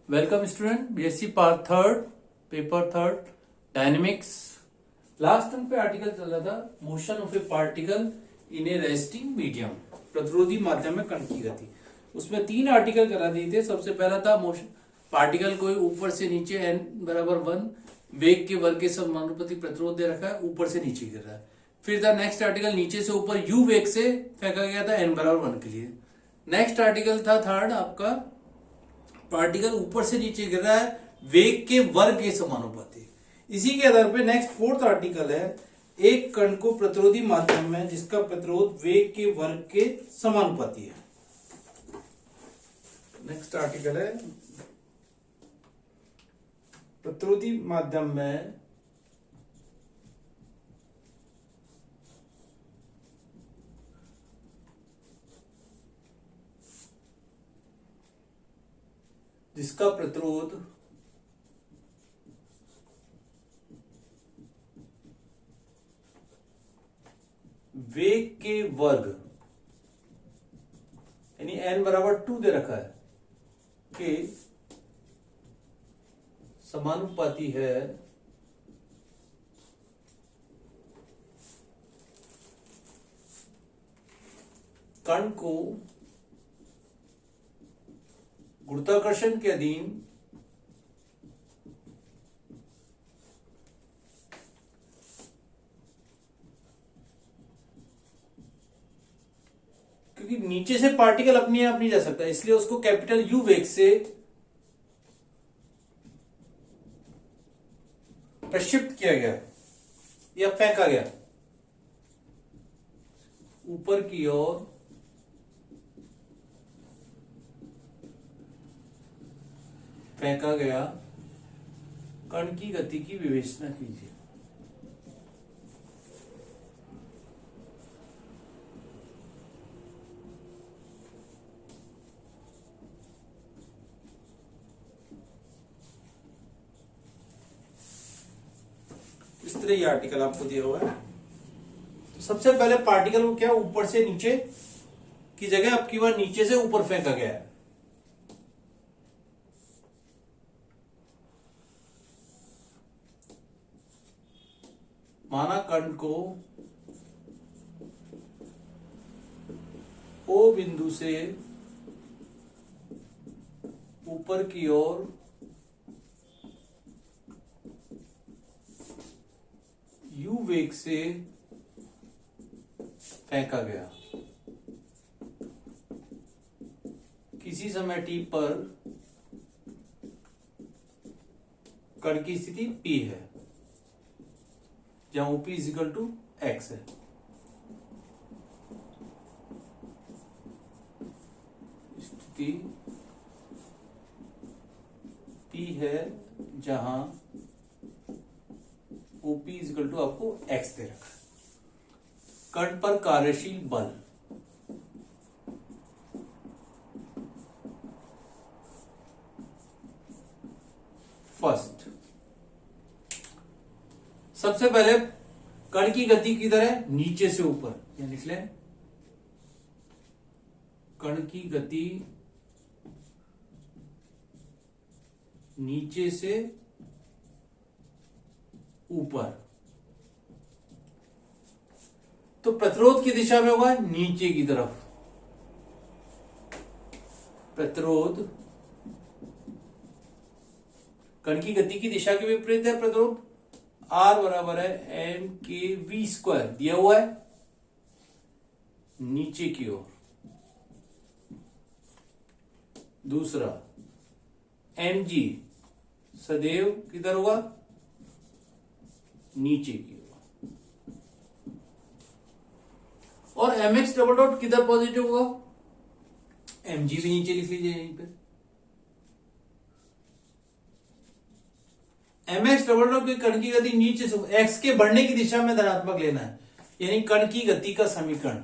Welcome student, BSc part third, paper third, dynamics. Last time पे article चल रहा था motion of A particle in A resting medium, प्रतिरोधी माध्यम में कण की गति। उसमें तीन आर्टिकल करा दिए थे। सबसे पहला था मोशन पार्टिकल को ऊपर से नीचे n बराबर 1 वेग के वर्ग के समानुपाती प्रतिरोध दे रखा है, ऊपर से नीचे गिर रहा है। फिर था नेक्स्ट आर्टिकल नीचे से ऊपर u वेग से फेंका गया था n बराबर 1 के लिए। नेक्स्ट आर्टिकल था थर्ड आपका पार्टिकल ऊपर से नीचे गिर रहा है वेग के वर्ग के समानुपाती। इसी के आधार पे नेक्स्ट फोर्थ आर्टिकल है एक कण को प्रतिरोधी माध्यम में जिसका प्रतिरोध वेग के वर्ग के समानुपाती है। नेक्स्ट आर्टिकल है प्रतिरोधी माध्यम में जिसका प्रतिरोध वेग के वर्ग यानी n बराबर 2 दे रखा है के समानुपाती है कण को गुरुत्वाकर्षण के अधीन क्योंकि नीचे से पार्टिकल अपने आप नहीं जा सकता, इसलिए उसको कैपिटल यू वेग से प्रक्षिप्त किया गया या फेंका गया ऊपर की ओर फेंका गया कण की गति की विवेचना कीजिए। इस तरह ये आर्टिकल आपको दिया हुआ है। तो सबसे पहले पार्टिकल को क्या ऊपर से नीचे की जगह अब की बार नीचे से ऊपर फेंका गया है। माना कण को ओ बिंदु से ऊपर की ओर यू वेग से फेंका गया। किसी समय t पर कण की स्थिति P है जहां OP इजिकल टू x है। स्थिति P है जहां OP इजिकल टू आपको x दे रखा है। कण पर कार्यशील बल फर्स्ट, सबसे पहले कण की गति किधर है? नीचे से ऊपर, यहां लिख लें कण की गति नीचे से ऊपर, तो प्रतिरोध की दिशा में होगा नीचे की तरफ। प्रतिरोध कण की गति की दिशा के विपरीत है। प्रतिरोध R बराबर है m के v स्क्वायर दिया हुआ है नीचे की ओर। दूसरा mg सदैव किधर होगा? नीचे की ओर। और mx डबल डॉट किधर पॉजिटिव होगा? mg भी नीचे लिख लीजिए यहीं पे। mx डबल डॉट की कण की गति नीचे से x के बढ़ने की दिशा में धनात्मक लेना है, यानी कण की गति का समीकरण।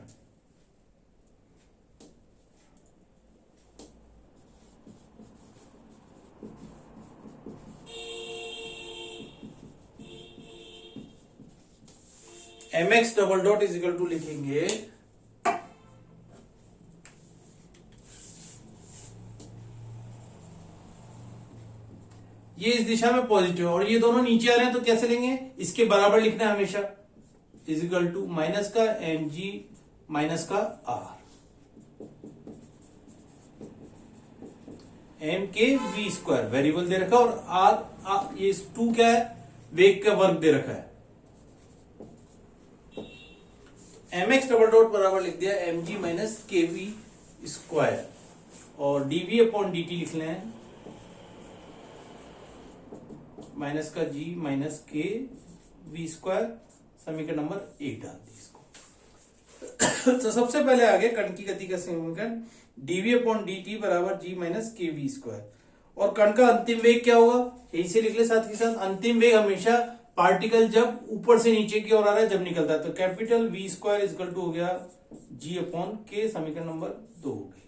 mx double dot is equal to लिखेंगे ये इस दिशा में पॉजिटिव है और ये दोनों नीचे आ रहे हैं, तो कैसे लेंगे, इसके बराबर लिखना है हमेशा, इज इक्वल टू माइनस का एम जी माइनस का आर, एम के वी स्क्वायर वेरिएबल दे रखा है और आर ये 2 क्या है, वेग का वर्ग दे रखा है। एम एक्स डबल डॉट बराबर लिख दिया एम जी माइनस के वी स्क्वायर और डीवी अपॉन डी टी लिख लें माइनस का जी माइनस के वी स्क्वायर, समीकरण नंबर 1 डाल दी इसको। तो सबसे पहले आगे कण की गति का समीकरण डीवी अपॉन डी टी बराबर जी माइनस के वी स्क्वायर, और कण का अंतिम वेग क्या होगा, यही से लिख ले साथ के साथ। अंतिम वेग हमेशा पार्टिकल जब ऊपर से नीचे की ओर आ रहा है जब निकलता है, तो capital v square equal to हो गया जी अपॉन के, समीकरण नंबर 2 हो गई।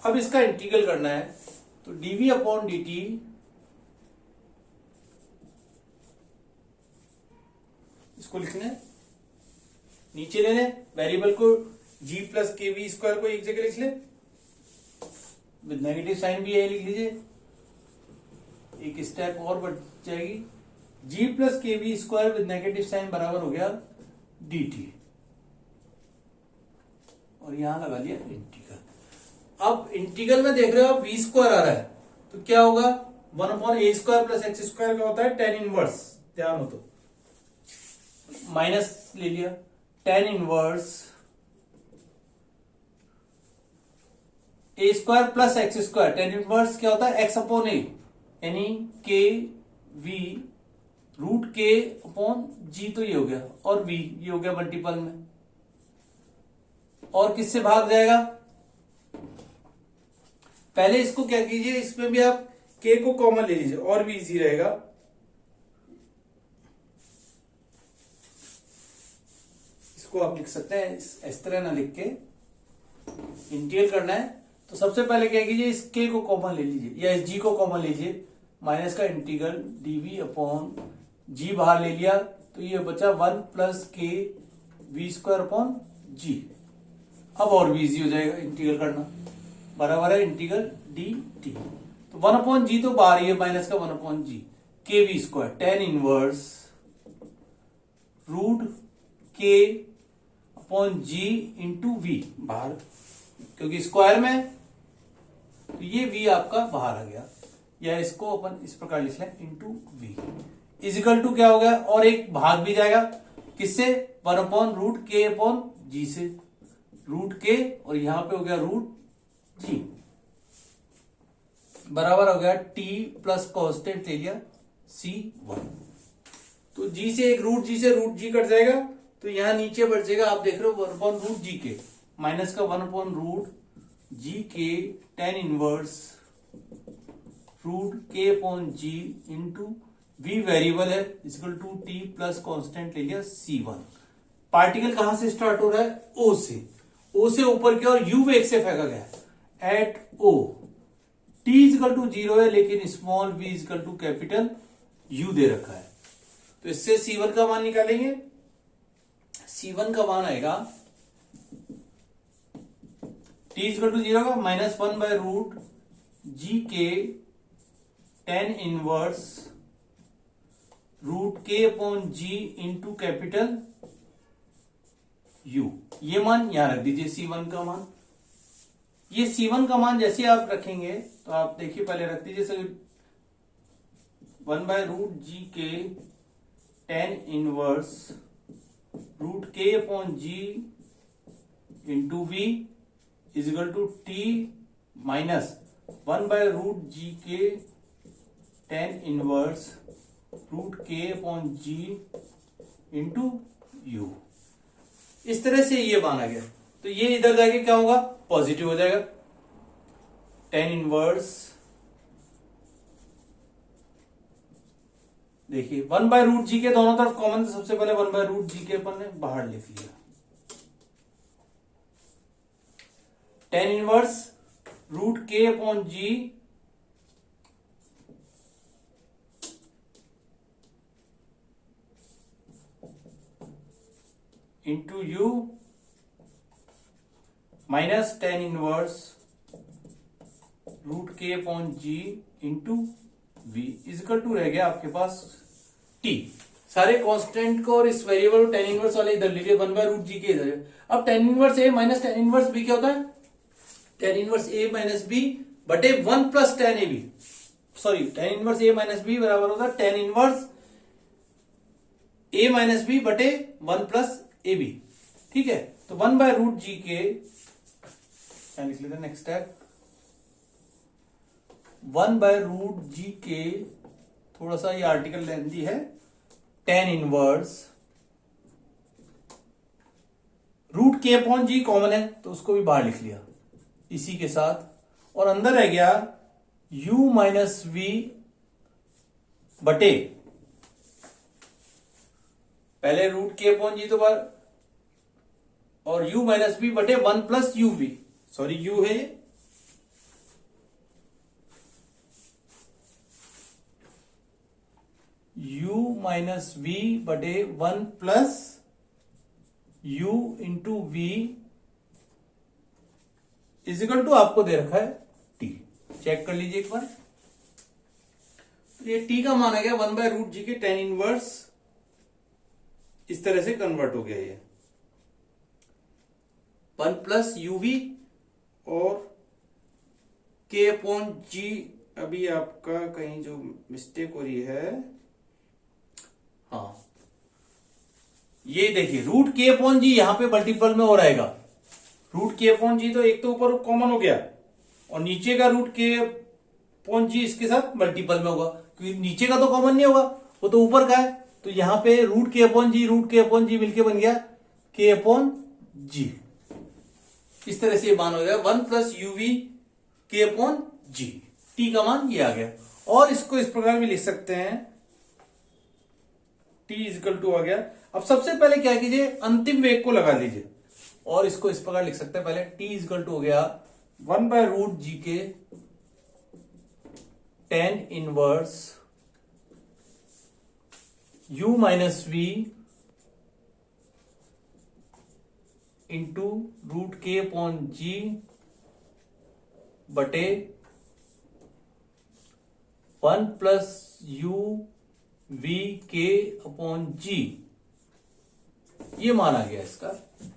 अब इसका इंटीग्रल करना है, तो डीवी अपॉन डी टी इसको लिखना है, नीचे ले लें वेरिएबल को जी प्लस के वी स्क्वायर को एक जगह लिख ले, विद नेगेटिव साइन भी यही लिख लीजिए, एक स्टेप और बढ़ जाएगी, g plus k v square with negative sign बराबर हो गया डी टी, और यहां लगा लिया इंटीग्रल। अब इंटीग्रल में देख रहे हो आप वी स्क्वायर आ रहा है, तो क्या होगा, 1/a square plus x square का होता है tan इनवर्स, ध्यान हो तो माइनस ले लिया, tan inverse a square plus x square, tan inverse क्या होता है x अपॉन a, यानी के we root k upon g, तो ये हो गया, और v ये हो गया मल्टीपल में, और किससे भाग जाएगा, पहले इसको क्या कीजिए, इसमें भी आप k को कॉमन ले लीजिए और भी इजी रहेगा। इसको आप लिख सकते हैं इस तरह ना लिख के, इंटीग्रल करना है तो सबसे पहले क्या कीजिए, इस k को कॉमन ले लीजिए या इस g को कॉमन लीजिए, माइनस का इंटीग्रल dv अपॉन g बाहर ले लिया, तो ये बचा 1 plus k v square upon g. अब और भी इजी हो जाएगा इंटीग्रल करना, बराबर है इंटीग्रल डी टी, तो 1 अपॉन जी तो बाहर ही है, माइनस का 1 upon g k v square tan inverse root k upon g into v, बाहर क्योंकि स्क्वायर में, तो ये v आपका बाहर आ गया, या इसको अपन इस प्रकार लिख लें इंटू वी इजिकल टू क्या हो गया, और एक भाग भी जाएगा किससे, 1 अपॉन रूट के अपॉन जी से, रूट के और यहां पे हो गया रूट जी, बराबर हो गया टी प्लस कॉन्स्टेंट ले लिया C1, तो जी से एक रूट जी से रूट जी कट जाएगा, तो यहां नीचे बढ़ जाएगा, आप देख रहे हो 1 अपॉन रूट जी के माइनस का 1 upon root g k tan inverse root k upon g into v variable है equal to t plus constant ले लिया C1। पार्टिकल कहां से स्टार्ट हो रहा है, O से, O से ऊपर की ओर U वेग से फेंका गया at O, T equal to 0 है लेकिन small v equal to capital U दे रखा है, तो इससे C1 का मान निकालेंगे, C1 का मान आएगा T इक्वल टू 0 का minus 1 by root g k tan inverse root k upon g into capital U, ये मान यहां रख दीजिए C1 का मान। ये C1 का मान जैसे आप रखेंगे तो आप देखिए, पहले रख दीजिए 1 by root g k tan inverse root k upon g into v equal to t minus 1 by root g k tan inverse root k upon g into u. इस तरह से ये मान आ गया, तो ये इधर जाके क्या होगा, पॉजिटिव हो जाएगा, tan इनवर्स देखिए 1 बाय रूट जी के दोनों तरफ कॉमन, तो सबसे पहले 1 बाय रूट जी के अपन ने बाहर लिख लिया, tan inverse root k upon g into u minus tan inverse root k upon g into v equal to रह गया आपके पास टी। सारे कांस्टेंट को और इस वेरिएबल टेन इनवर्स वाले इधर लीजिए, वन बाय रूट जी के इधर। अब tan inverse a minus tan inverse b क्या होता है? Tan inverse a minus b बटे one plus tan a b, sorry tan inverse a minus b बराबर होगा tan inverse a minus b बटे वन प्लस ए बी। ठीक है, तो वन बाय रूट जी के क्या लिख लेते हैं next step, one by root g k, थोड़ा सा ये आर्टिकल लेंथी है, tan inverse root k upon g common है तो उसको भी बाहर लिख लिया इसी के साथ, और अंदर रह गया u माइनस वी बटे, पहले रूट के अपॉन जी तो बार, और u माइनस बी बटे one plus u v, sorry u है u माइनस वी बटे one plus u into v equal to आपको दे रखा है t। चेक कर लीजिए एक बार, तो ये t का मान आ गया one by root g k tan inverse, इस तरह से कन्वर्ट हो गया ये वन प्लस यूवी और के अपॉन जी। अभी आपका कहीं जो मिस्टेक हो रही है, हाँ ये देखिए रूट के अपॉन जी यहां पे मल्टीपल में हो रहेगा, रूट के अपॉन जी तो एक तो ऊपर कॉमन हो गया और नीचे का रूट के अपॉन जी इसके साथ मल्टीपल में होगा, क्योंकि नीचे का तो कॉमन नहीं होगा, वो तो ऊपर का है, तो यहां पे रूट के अपॉन जी मिलके बन गया के अपॉन जी। इस तरह से ये मान हो गया वन प्लस यूवी के अपॉन जी, टी का मान ये आ गया। और इसको इस प्रकार भी लिख सकते हैं, टी इजिकल टू आ गया। अब सबसे पहले क्या कीजिए, अंतिम वेग को लगा लीजिए और इसको इस प्रकार लिख सकते हैं, पहले टी इजिकल टू हो गया one by root g k tan inverse u minus v into root k upon g बटे one plus u v k upon g, ये मान आ गया इसका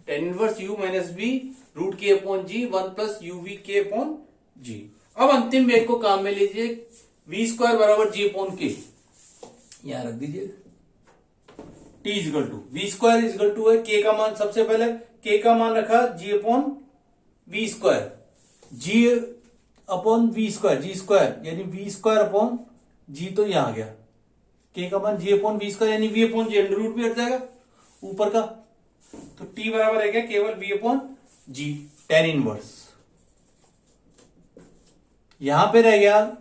tan inverse u minus b root k upon g one plus u v k upon g. अब अंतिम वेग को काम में लीजिए, वी स्क्वायर बराबर जी अपॉन के, यहां रख दीजिए t equal to v square equal to है k का मान, सबसे पहले k का मान रखा g upon v square, g upon v square, g square यानी वी स्क्वायर अपॉन जी, तो यहां आ गया k का मान g अपॉन वी स्क्वायर यानी v upon g, under root भी हट जाएगा ऊपर का, तो t बराबर है क्या केवल v upon g tan inverse. यहां पे रह गया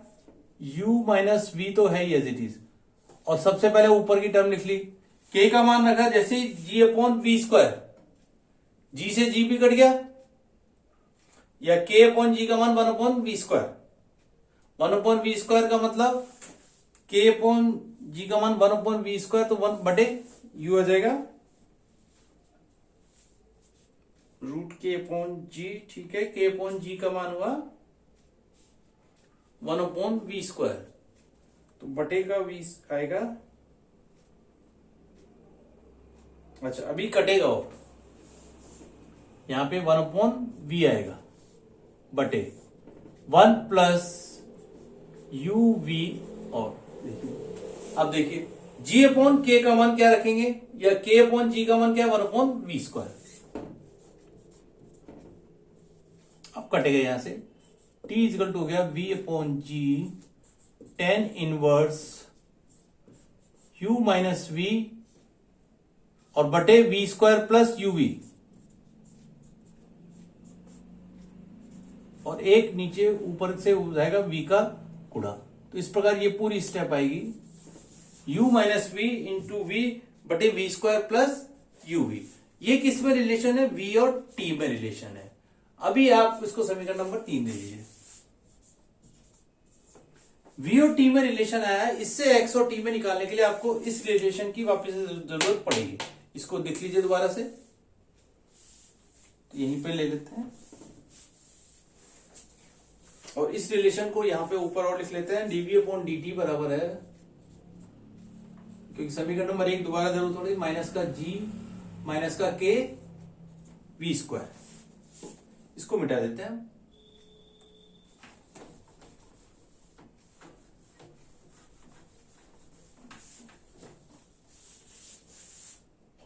u माइनस वी तो है ही एज इट इज, और सबसे पहले ऊपर की टर्म लिख ली, k का मान रखा जैसे g upon v square, g से g भी कट गया, या k अपॉन जी का मान one upon v square, one upon v square का मतलब k अपॉन जी का मान वन अपॉन वी स्क्वायर, तो वन बटे u आ जाएगा रूट के अपॉन जी। ठीक है, k अपॉन जी का मान हुआ वन अपॉन वी स्क्वायर, तो बटे का वी आएगा, अच्छा अभी कटेगा वो, यहां पे वन अपॉन वी आएगा बटे वन प्लस यू वी, और अब देखिए g अपॉन के का मान क्या रखेंगे, या k अपॉन जी का मान क्या है वन अपॉन वी स्क्वायर, अब कटेगा यहां से, t इजिकल टू हो गया v upon g tan inverse u minus v और बटे वी स्क्वायर प्लस यूवी, और एक नीचे ऊपर से हो जाएगा v का गुणा। तो इस प्रकार ये पूरी स्टेप आएगी u minus v into v बटे वी स्क्वायर प्लस यूवी। ये किस में रिलेशन है, v और t में रिलेशन है। अभी आप इसको समीकरण नंबर 3 दे दीजिए, v और t में रिलेशन आया है, इससे x और t में निकालने के लिए आपको इस रिलेशन की वापस जरूरत पड़ेगी। इसको देख लीजिए दोबारा से, तो यहीं पे ले लेते हैं, और इस रिलेशन को यहां पे ऊपर और लिख लेते हैं, dv अपॉन dt बराबर है, क्योंकि समीकरण नंबर 1 दोबारा जरूरत पड़ेगी, माइनस का g माइनस का k v स्क्वायर। इसको मिटा देते हैं।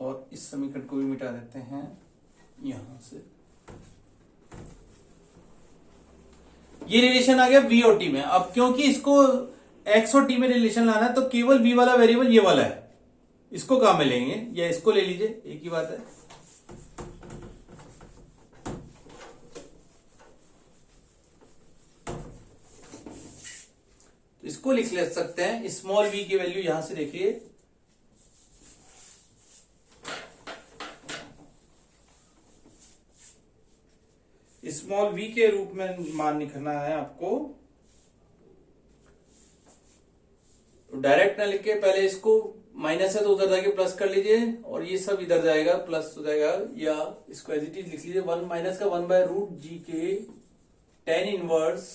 और इस समीकरण को भी मिटा देते हैं यहां से। ये रिलेशन आ गया v और t में। अब क्योंकि इसको x और t में रिलेशन लाना है, तो केवल v वाला वेरिएबल ये वाला है, इसको काम में लेंगे, या इसको ले लीजिए, एक ही बात है। तो इसको लिख ले सकते हैं, स्मॉल v की वैल्यू यहां से देखिए, स्मॉल v के रूप में मान लिखना है आपको। डायरेक्ट ना लिख के पहले इसको माइनस है तो उधर जाके प्लस कर लीजिए, और ये सब इधर जाएगा प्लस हो जाएगा, या इसको एज इट इज लिख लीजिए, 1 माइनस का 1/√g k tan inverse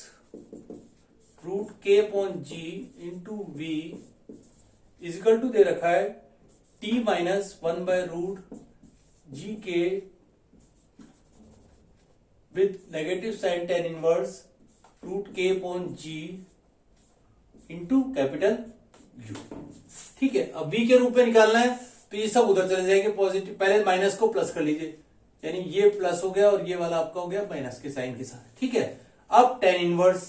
√k upon g into v equal to दे रखा है t माइनस 1/√g के with negative sign tan inverse √k upon g into capital U। ठीक है, अब v के रूप में निकालना है, तो ये सब उधर चले जाएंगे पॉजिटिव, पहले माइनस को प्लस कर लीजिए, यानी ये प्लस हो गया और ये वाला आपका हो गया माइनस के साइन के साथ। ठीक है, अब tan इनवर्स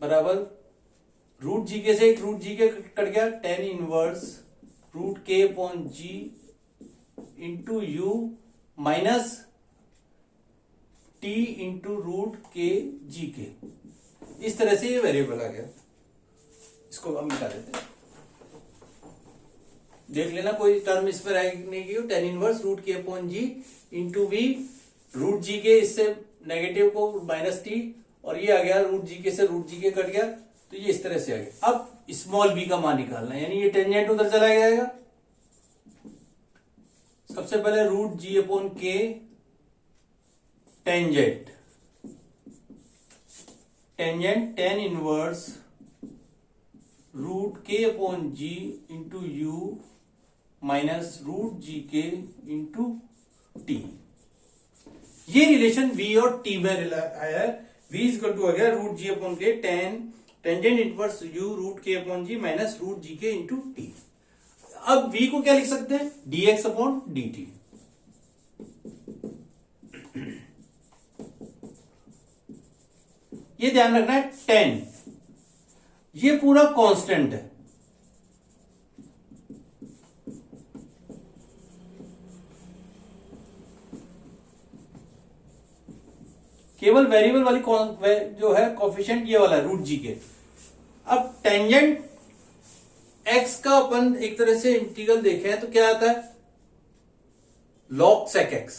बराबर √g के से √g के कट गया, tan inverse √k upon g into u minus t into √k g के। इस तरह से ये वेरिएबल आ गया, इसको हम मिटा देते हैं। देख लेना कोई टर्म इस पर नहीं की, tan inverse √k upon g into v, √g के इससे नेगेटिव को माइनस t, और ये आ गया √g के से √g के कट गया, तो ये इस तरह से आ गया। अब स्मॉल v का मान निकालना है, यानी ये टेंजेंट उधर चला जाएगा। सबसे पहले √g upon k tangent tan inverse √k upon g into u minus √g के इंटू t। ये रिलेशन v और t में आया है। v इक्वल टू आ गया √g upon k tangent inverse u √k upon g minus √g के into t। अब v को क्या लिख सकते हैं, dx अपॉन dt। ये ध्यान रखना है, tan ये पूरा कांस्टेंट है, केवल वेरिएबल वाली जो है कोफिशिएंट ये वाला है √g के। अब टेंजेंट x का अपन एक तरह से इंटीग्रल देखें तो क्या आता है, log sec x।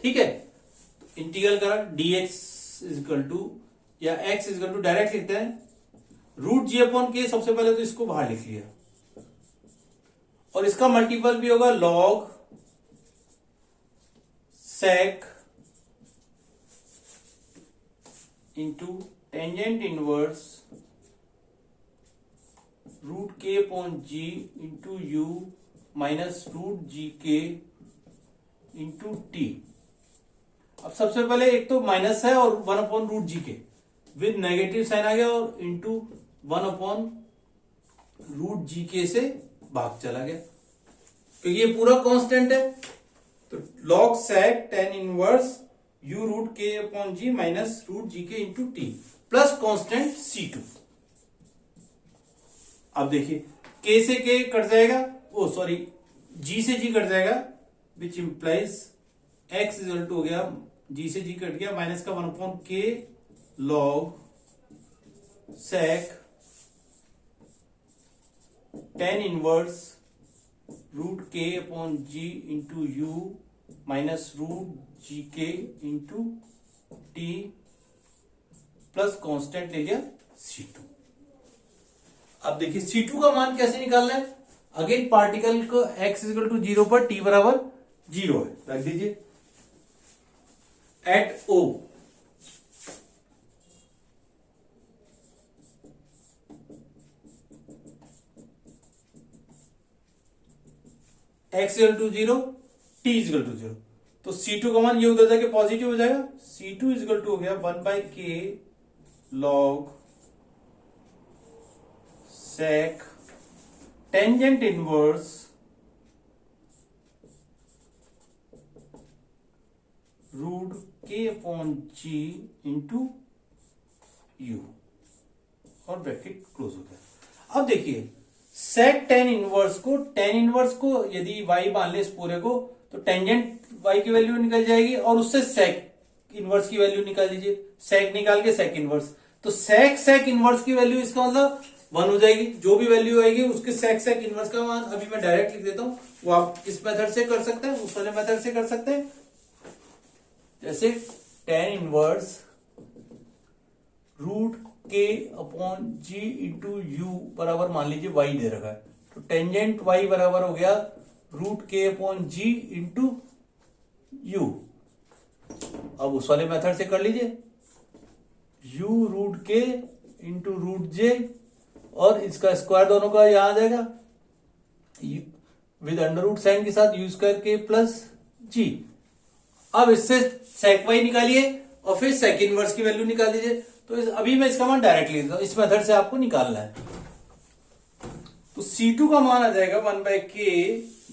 ठीक है, इंटीग्रल करा dx इक्वल टू, या x इक्वल टू डायरेक्ट लिखते हैं √g अपॉन k। सबसे पहले तो इसको बाहर लिख लिया, और इसका मल्टीपल भी होगा log sec into tangent inverse √k upon g into u minus √g के इंटू t। अब सबसे पहले एक तो माइनस है और 1 अपॉन √g के विद नेगेटिव साइन आ गया, और इंटू 1 अपॉन √g के से भाग चला गया, क्योंकि ये पूरा कांस्टेंट है। तो log sec tan inverse u √k upon g minus √g के into t plus constant c2। अब देखिए k से k कट जाएगा, ओ सॉरी g से g कट जाएगा, which implies x equal to हो गया g से g कट गया माइनस का 1 upon k log sec tan inverse √k upon g into u minus √g के इंटू t प्लस कांस्टेंट ले लिया c2। अब देखिए c2 का मान कैसे निकालना है, अगेन पार्टिकल को x इक्वल टू 0 पर t बराबर 0 है, रख दीजिए at O। x equal to 0, t equal to 0, तो C2 का मान ये उधर जाके पॉजिटिव हो जाएगा। C2 इक्वल टू हो गया 1/k log sec tangent inverse root k upon g into u, और ब्रैकेट क्लोज हो गया। अब देखिए sec tan इनवर्स को यदि y मान ले इस पूरे को, तो टेंजेंट y की वैल्यू निकल जाएगी और उससे sec इनवर्स की वैल्यू निकाल दीजिए, sec निकाल के sec इनवर्स, तो sec इनवर्स की वैल्यू इसका मतलब 1 हो जाएगी। जो भी वैल्यू आएगी उसके sec इनवर्स का मान अभी मैं डायरेक्ट लिख देता हूं, वो आप इस मेथड से कर सकते हैं, उस वाले मेथड से कर सकते हैं। जैसे tan inverse root k upon g into u बराबर मान लीजिए y दे रखा है, तो टेंजेंट y बराबर हो गया root k upon g into u. अब उस वाले मेथड से कर लीजिए, u root k into root j, और इसका स्क्वायर दोनों का यहां आ जाएगा विद अंडर रूट साइन के साथ u square k plus g। अब इससे sec y निकालिए और फिर sec इनवर्स की वैल्यू निकाल दीजिए। तो अभी मैं इसका मान डायरेक्ट लिख देता हूं, इस मेथड से आपको निकालना है। तो C2 का मान आ जाएगा 1/k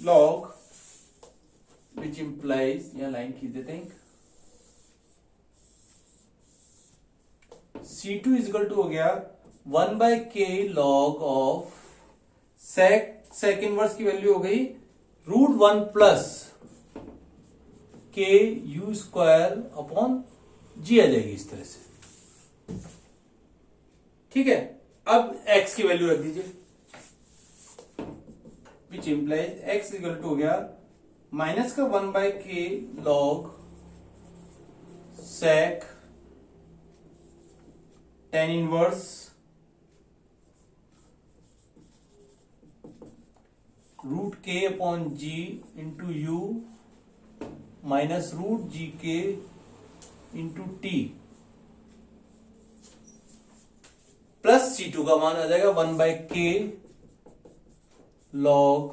log, विच इंप्लाइज, यहां लाइन खींच देते हैं, C2 इक्वल टू हो गया 1/k log of sec inverse की वैल्यू हो गई root 1 plus k u square upon g आ जाएगी इस तरह से, ठीक है। अब x की वैल्यू रख दीजिए, which implies x equal to हो गया माइनस का 1/k log sec tan inverse root k upon g into u minus root g k into T plus C2 का मान आ जाएगा 1/k log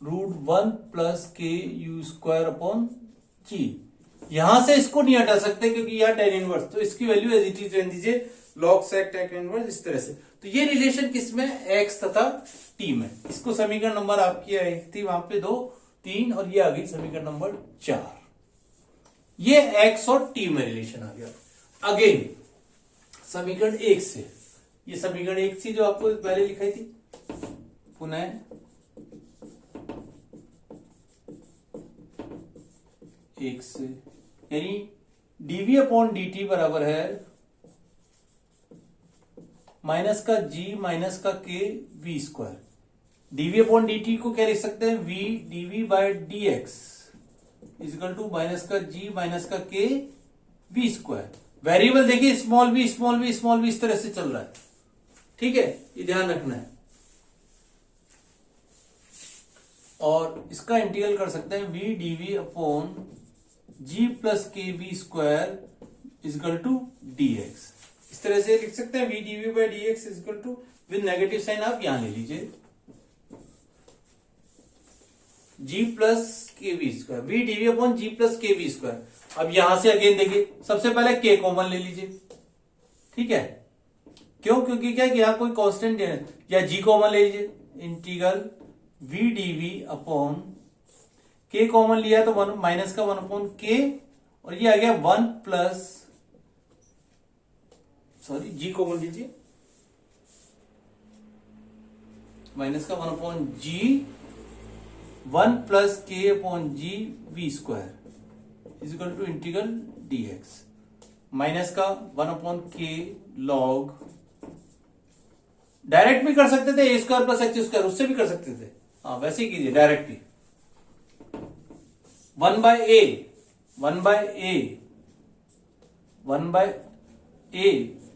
root 1 plus k u square upon g। यहां से इसको नहीं हटा सकते क्योंकि यह tan इनवर्स, तो इसकी वैल्यू एज इट इज रहने दीजिए log sec tan इनवर्स इस तरह से। तो ये रिलेशन किसमें, x तथा t में। इसको समीकरण नंबर आपकी आई थी वहां पे 2, 3, और ये आ गई समीकरण नंबर 4। ये x और t में रिलेशन आ गया। अगेन समीकरण 1 से, ये समीकरण 1 थी जो आपको पहले लिखाई थी, पुनः एक से, यानी dv अपॉन dt बराबर है माइनस का g माइनस का k v square. dv upon dt को क्या लिख सकते हैं, v dv by dx equal to minus का g माइनस का k v स्क्वायर। वेरिएबल देखिए small v small v small v इस तरह से चल रहा है, ठीक है, ये ध्यान रखना है। और इसका इंटीग्रल कर सकते हैं v dv upon g plus k v square equal to dx। इस तरह से लिख सकते हैं v dv by dx equal to, with negative sign आप यहां ले लीजिए, g plus k v square, v dv upon g plus k v square. अब यहां से अगेन देखिए, सबसे पहले k कॉमन ले लीजिए, ठीक है, क्यों, क्योंकि क्या यहां कोई कांस्टेंट है, या g कॉमन ले लीजिए, integral v dv upon k common लिया तो 1 माइनस का 1 अपॉन k, और ये आ गया 1 प्लस, सॉरी g कॉमन लीजिए, माइनस का 1 upon g 1 plus k upon g v square is equal to integral dx, minus का 1 अपॉन k लॉग, डायरेक्ट भी कर सकते थे a square plus h square, उससे भी कर सकते थे, हाँ वैसे ही कीजिए डायरेक्ट ही, 1 by a 1 by a 1 by a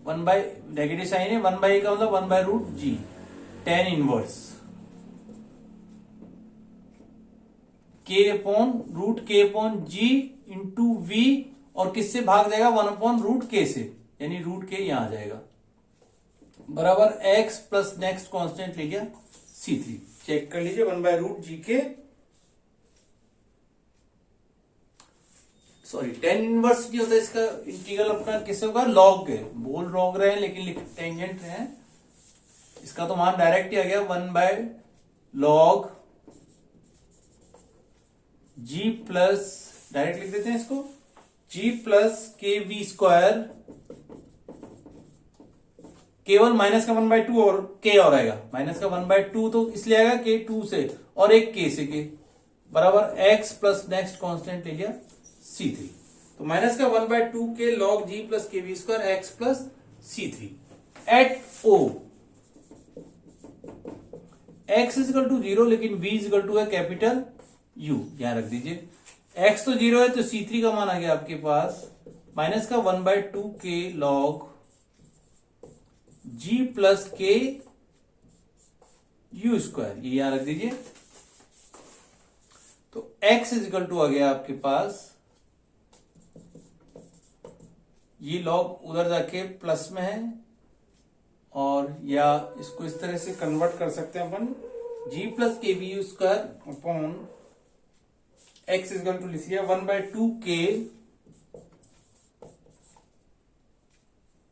1 by negative sign है, 1 बाय a का मतलब 1 by root g tan inverse के upon root k upon g into v, और किससे भाग जाएगा 1 अपॉन रूट के से, यानी रूट के यहां आ जाएगा, बराबर एक्स प्लस नेक्स्ट कांस्टेंट ले गया C3। चेक कर लीजिए 1 बाय रूट जी के, सॉरी टेन इनवर्स नहीं होता इसका इंटीग्रल अपना किससे होगा, लॉग के, बोल लॉग रहे हैं लेकिन टेंजेंट है, इसका तो मान डायरेक्ट ही आ गया 1 by log g plus, direct लिख देते हैं इसको, जी प्लस के वी स्क्वायर, केवल माइनस का 1/2 और के और आएगा, माइनस का 1/2 तो इसलिए आएगा के 2 से और एक के से, के बराबर एक्स प्लस नेक्स्ट कांस्टेंट ले लिया C3। तो माइनस का 1/2 के log g plus k v square x plus C3 at O x equal to 0 लेकिन v इजिकल टू है कैपिटल U, यहां रख दीजिए, x तो 0 है तो C3 का मान आ गया आपके पास माइनस का 1/2 के log g plus k u square, ये यहां रख दीजिए। तो x इजिकल टू आ गया आपके पास, ये लॉग उधर जाके प्लस में है, और या इसको इस तरह से कन्वर्ट कर सकते हैं अपन, g plus k v u square upon x equal to लिख लिया 1/2 के,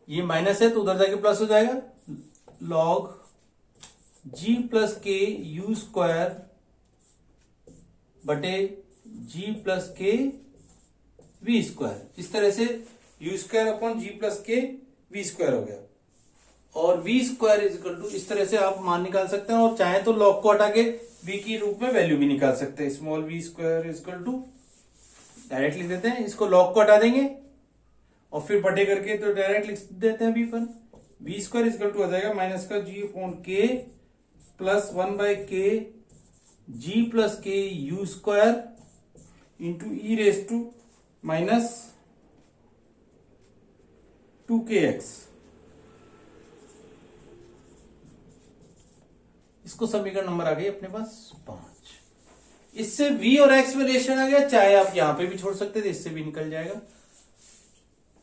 ये माइनस है तो उधर जाके प्लस हो जाएगा, log g plus k u square बटे g plus k v square, इस तरह से u square upon g plus k v square हो गया, और वी स्क्वायर इजिकल टू, इस तरह से आप मान निकाल सकते हैं, और चाहे तो लॉग को हटा के वी की रूप में वैल्यू भी निकाल सकते हैं, small v square equal to, direct लिख देते हैं, इसको लॉग को हटा देंगे और फिर बटे करके तो डायरेक्ट लिख देते हैं वी पर, वी स्क्वायर इजिकल टू आ जाएगा माइनस का g upon k plus 1 by k g plus k u square into e raise to minus 2kx, इसको समीकरण नंबर आ गई अपने पास 5। इससे v और x में रिलेशन आ गया, चाहे आप यहां पे भी छोड़ सकते थे, इससे भी निकल जाएगा।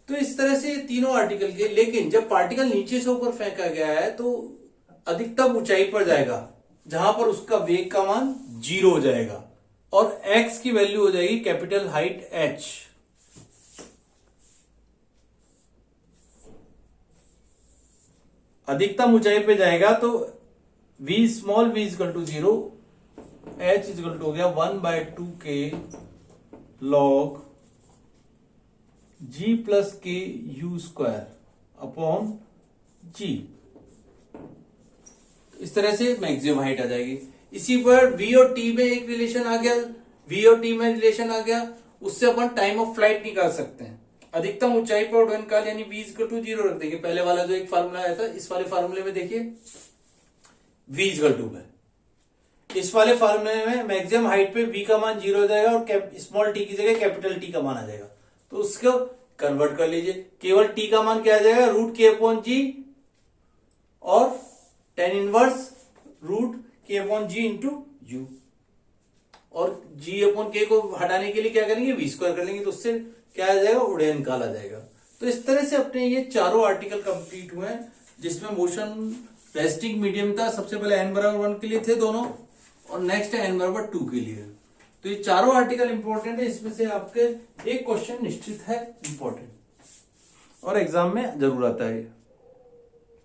तो इस तरह से तीनों आर्टिकल के, लेकिन जब पार्टिकल नीचे से ऊपर फेंका गया है तो अधिकतम ऊंचाई पर जाएगा जहां पर उसका वेग का मान 0 हो जाएगा, और x की वैल्यू हो जाएगी कैपिटल हाइट h। अधिकतम ऊंचाई पे जाएगा तो v small v equal to 0, h equal to हो गया 1/2 के log g plus k u square upon g, इस तरह से मैक्सिमम हाइट आ जाएगी। इसी पर v और t में एक रिलेशन आ गया, v और t में रिलेशन आ गया, उससे अपन टाइम ऑफ फ्लाइट निकाल सकते हैं। अधिकतम ऊंचाई पर उड़ान काल यानी v इक्वल टू 0 रख देंगे, पहले वाला जो एक फार्मूला आया था, इस वाले फार्मूले में देखिए v इक्वल टू है, इस वाले फार्मूले में मैक्सिमम हाइट पे v का मान 0 हो जाएगा और स्मॉल t की जगह कैपिटल T का मान आ जाएगा, तो उसको कन्वर्ट कर लीजिए, केवल t का मान क्या आ जाएगा रूट के अपॉन जी और ten inverse root k upon g into you, और g अपॉन के को हटाने के लिए क्या करेंगे v स्क्वायर कर लेंगे, तो उससे क्या आ जाएगा उड़ान निकाला जाएगा। तो इस तरह से अपने ये चारों आर्टिकल कंप्लीट हुए हैं, जिसमें मोशन रेस्टिंग मीडियम था, सबसे पहले n बराबर 1 के लिए थे दोनों, और नेक्स्ट है n बराबर 2 के लिए। तो ये चारों आर्टिकल इंपॉर्टेंट है, इसमें से आपके एक क्वेश्चन निश्चित है इंपॉर्टेंट और एग्जाम में जरूर आता है।